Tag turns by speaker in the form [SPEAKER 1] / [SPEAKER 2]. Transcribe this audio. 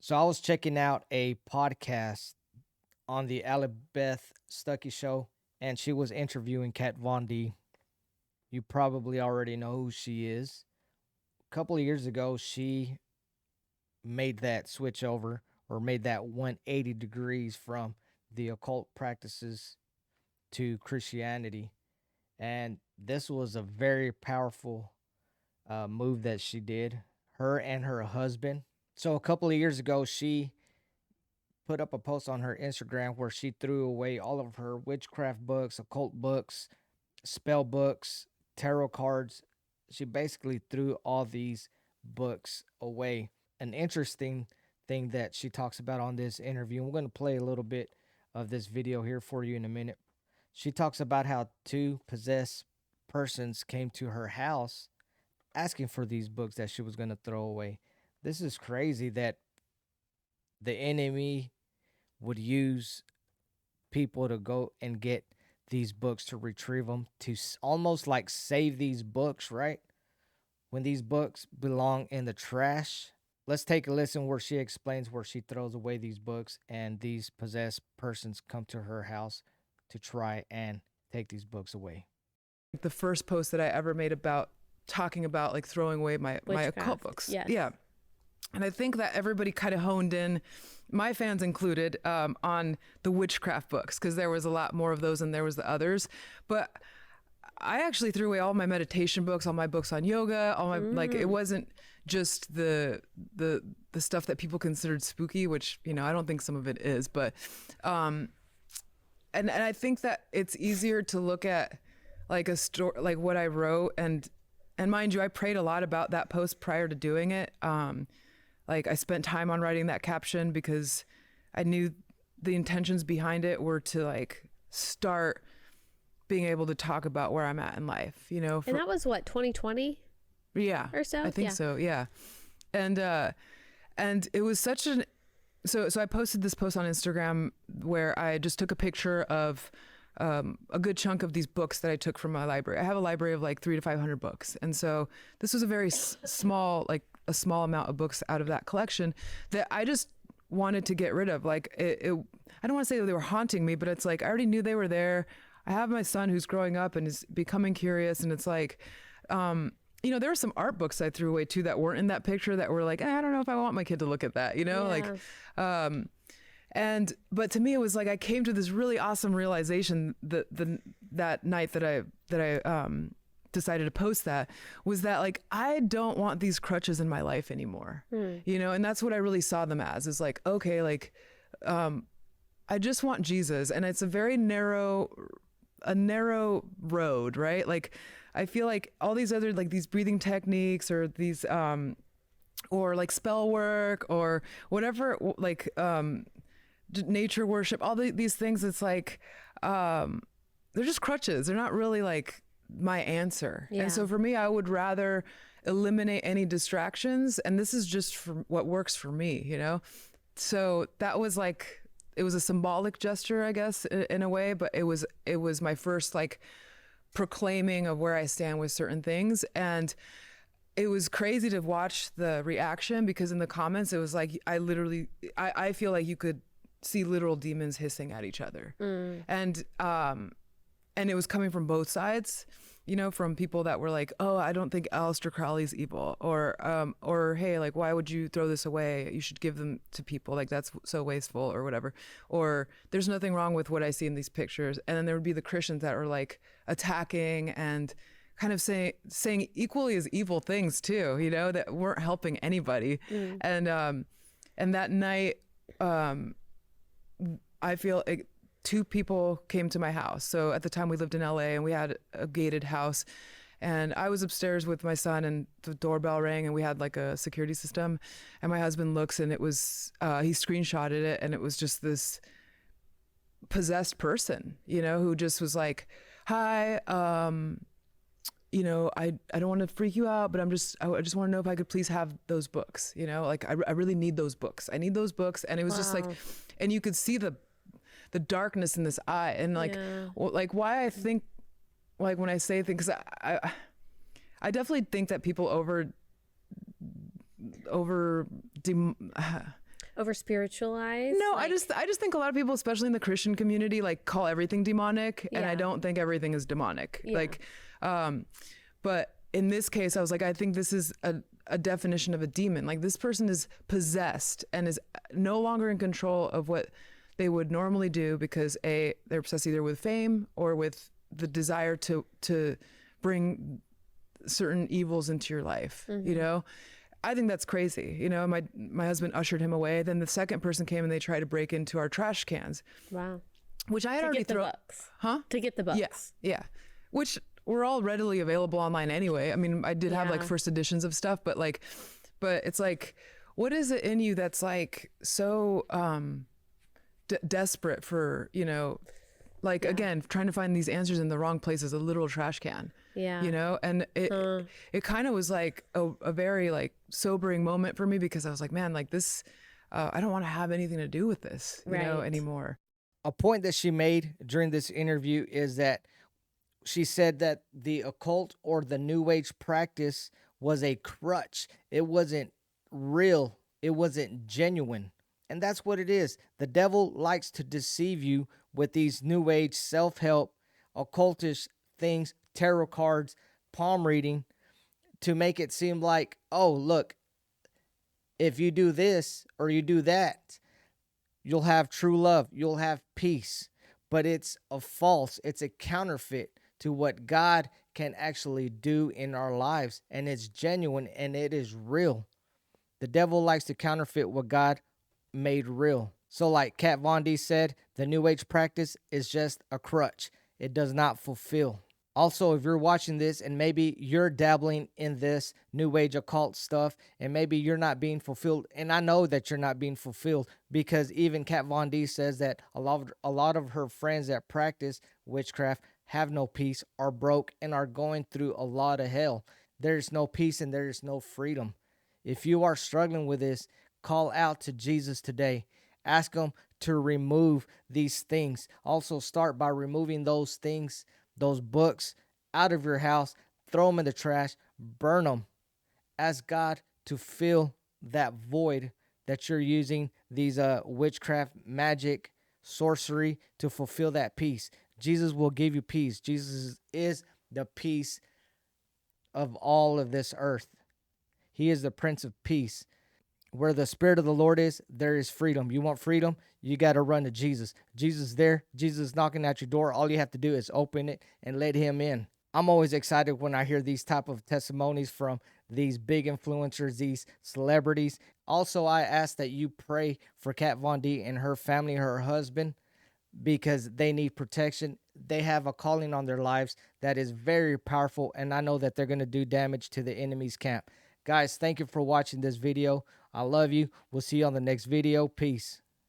[SPEAKER 1] So I was checking out a podcast on the Alibeth Stuckey show, and she was interviewing Kat Von D. You probably already know who she is. A couple of years ago, she made that switch over or made that 180 degrees from the occult practices to Christianity. And this was a very powerful move that she did, her and her husband. So a couple of years ago, she put up a post on her Instagram where she threw away all of her witchcraft books, occult books, spell books, tarot cards. She basically threw all these books away. An interesting thing that she talks about on this interview, and we're going to play a little bit of this video here for you in a minute. She talks about how two possessed persons came to her house asking for these books that she was going to throw away. This is crazy that the enemy would use people to go and get these books to retrieve them, to almost like save these books, right? When these books belong in the trash. Let's take a listen where she explains where she throws away these books and these possessed persons come to her house to try and take these books away.
[SPEAKER 2] The first post that I ever made about talking about like throwing away my occult books.
[SPEAKER 3] Yes.
[SPEAKER 2] Yeah. And I think that everybody kind of honed in, my fans included, on the witchcraft books, because there was a lot more of those than there was the others. But I actually threw away all my meditation books, all my books on yoga, all my like it wasn't just the stuff that people considered spooky, which, you know, I don't think some of it is, but and I think that it's easier to look at like a story, like what I wrote, and mind you, I prayed a lot about that post prior to doing it. Like I spent time on writing that caption because I knew the intentions behind it were to like start being able to talk about where I'm at in life, you know.
[SPEAKER 3] And that was what, 2020?
[SPEAKER 2] Yeah.
[SPEAKER 3] Or so?
[SPEAKER 2] I think so, yeah. And it was such an, so I posted this post on Instagram where I just took a picture of a good chunk of these books that I took from my library. I have a library of like 300 to 500 books. And so this was a very small, like a small amount of books out of that collection that I just wanted to get rid of. Like I don't want to say that they were haunting me, but it's like, I already knew they were there. I have my son who's growing up and is becoming curious. And it's like, you know, there were some art books I threw away too that weren't in that picture that were like, I don't know if I want my kid to look at that, you know, like, but to me, it was like, I came to this really awesome realization that night that I decided to post that, was that like, I don't want these crutches in my life anymore, you know? And that's what I really saw them as, is like, okay, like, I just want Jesus. And it's a very narrow road, right? Like, I feel like all these other, like these breathing techniques or these, or like spell work or whatever, like, nature worship, all these things, it's like, they're just crutches. They're not really like my answer.
[SPEAKER 3] Yeah.
[SPEAKER 2] And so for me, I would rather eliminate any distractions. And this is just for what works for me, you know? So that was like, it was a symbolic gesture, I guess, in a way, but it was my first like proclaiming of where I stand with certain things. And it was crazy to watch the reaction, because in the comments, it was like, I feel like you could see literal demons hissing at each other. And it was coming from both sides, you know, from people that were like, oh, I don't think Aleister Crowley's evil, or hey, like, why would you throw this away? You should give them to people, like that's so wasteful, or whatever. Or there's nothing wrong with what I see in these pictures. And then there would be the Christians that were like attacking and kind of saying equally as evil things too, you know, that weren't helping anybody. And that night, I feel two people came to my house. So at the time we lived in LA and we had a gated house, and I was upstairs with my son and the doorbell rang and we had like a security system, and my husband looks and it was, he screenshotted it, and it was just this possessed person, you know, who just was like, hi, you know, I don't want to freak you out, but I just want to know if I could please have those books, you know, like I really need those books. I need those books. And it was just like, and you could see the darkness in this eye, and like, like why I think, like when I say things, 'cause I definitely think that people
[SPEAKER 3] over spiritualized?
[SPEAKER 2] No,
[SPEAKER 3] Like,
[SPEAKER 2] I just think a lot of people, especially in the Christian community, like call everything demonic, and I
[SPEAKER 3] Yeah.
[SPEAKER 2] don't think everything is demonic.
[SPEAKER 3] Yeah.
[SPEAKER 2] Like, but in this case, I was like, I think this is a definition of a demon. Like, this person is possessed and is no longer in control of what they would normally do because they're obsessed either with fame or with the desire to bring certain evils into your life. You know, I think that's crazy. You know, my husband ushered him away. Then the second person came and they tried to break into our trash cans,
[SPEAKER 3] wow.
[SPEAKER 2] which I had
[SPEAKER 3] To
[SPEAKER 2] already
[SPEAKER 3] get the
[SPEAKER 2] thrown.
[SPEAKER 3] books.
[SPEAKER 2] Huh?
[SPEAKER 3] To get the books.
[SPEAKER 2] Yeah, yeah. Which were all readily available online anyway. I mean, I did have like
[SPEAKER 3] Yeah.
[SPEAKER 2] first editions of stuff, but it's like, what is it in you that's like so desperate for, you know, like again, trying to find these answers in the wrong place is a literal trash can.
[SPEAKER 3] Yeah.
[SPEAKER 2] You know, and it kind of was like a very like sobering moment for me because I was like, man, like this, I don't want to have anything to do with this, you know,
[SPEAKER 3] Right.
[SPEAKER 2] anymore.
[SPEAKER 1] A point that she made during this interview is that she said that the occult or the new age practice was a crutch. It wasn't real. It wasn't genuine. And that's what it is. The devil likes to deceive you with these new age self-help, occultish things, tarot cards, palm reading, to make it seem like, oh, look, if you do this or you do that, you'll have true love, you'll have peace. But it's a false, it's a counterfeit to what God can actually do in our lives. And it's genuine and it is real. The devil likes to counterfeit what God made real. So like Kat Von D said, the new age practice is just a crutch. It does not fulfill. Also, if you're watching this and maybe you're dabbling in this new age occult stuff and maybe you're not being fulfilled, and I know that you're not being fulfilled because even Kat Von D says that a lot of her friends that practice witchcraft have no peace, are broke, and are going through a lot of hell. There's no peace and there's no freedom. If you are struggling with this, call out to Jesus today. Ask him to remove these things. Also, start by removing those things, those books out of your house. Throw them in the trash. Burn them. Ask God to fill that void that you're using these witchcraft, magic, sorcery to fulfill that peace. Jesus will give you peace. Jesus is the peace of all of this earth. He is the Prince of Peace. Where the Spirit of the Lord is, there is freedom. You want freedom? You got to run to Jesus. Jesus is there. Jesus is knocking at your door. All you have to do is open it and let him in. I'm always excited when I hear these type of testimonies from these big influencers, these celebrities. Also, I ask that you pray for Kat Von D and her family, her husband, because they need protection. They have a calling on their lives that is very powerful, and I know that they're going to do damage to the enemy's camp. Guys, thank you for watching this video. I love you. We'll see you on the next video. Peace.